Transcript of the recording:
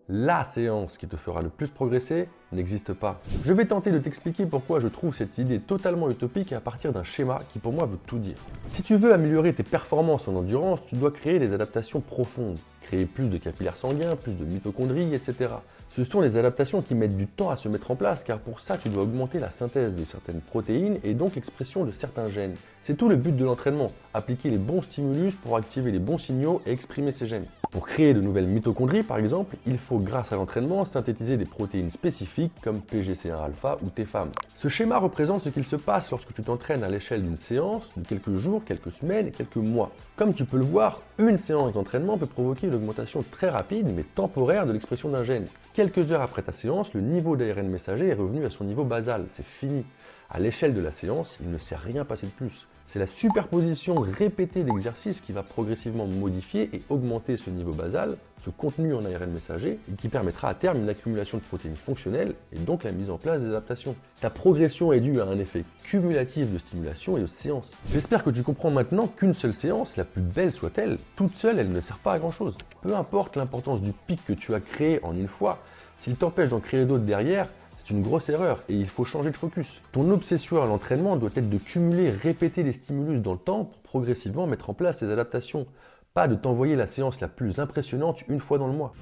la séance qui te fera le plus progresser n'existe pas. Je vais tenter de t'expliquer pourquoi je trouve cette idée totalement utopique à partir d'un schéma qui pour moi veut tout dire. Si tu veux améliorer tes performances en endurance, tu dois créer des adaptations profondes, créer plus de capillaires sanguins, plus de mitochondries, etc. Ce sont des adaptations qui mettent du temps à se mettre en place car pour ça tu dois augmenter la synthèse de certaines protéines et donc l'expression de certains gènes. C'est tout le but de l'entraînement, appliquer les bons stimulus pour activer les bons signaux et exprimer ces gènes. Pour créer de nouvelles mitochondries par exemple, il faut grâce à l'entraînement synthétiser des protéines spécifiques comme PGC1-alpha ou TFAM. Ce schéma représente ce qu'il se passe lorsque tu t'entraînes à l'échelle d'une séance de quelques jours, quelques semaines et quelques mois. Comme tu peux le voir, une séance d'entraînement peut provoquer une augmentation très rapide mais temporaire de l'expression d'un gène. Quelques heures après ta séance, le niveau d'ARN messager est revenu à son niveau basal, c'est fini. À l'échelle de la séance, il ne s'est rien passé de plus. C'est la superposition répétée d'exercices qui va progressivement modifier et augmenter ce niveau basal, ce contenu en ARN messager, et qui permettra à terme une accumulation de protéines fonctionnelles et donc la mise en place des adaptations. Ta progression est due à un effet cumulatif de stimulation et de séance. J'espère que tu comprends maintenant qu'une seule séance, la plus belle soit-elle, toute seule, elle ne sert pas à grand chose. Peu importe l'importance du pic que tu as créé en une fois, s'il t'empêche d'en créer d'autres derrière, c'est une grosse erreur et il faut changer de focus. Ton obsession à l'entraînement doit être de cumuler, répéter les stimulus dans le temps pour progressivement mettre en place ces adaptations. Pas de t'envoyer la séance la plus impressionnante une fois dans le mois.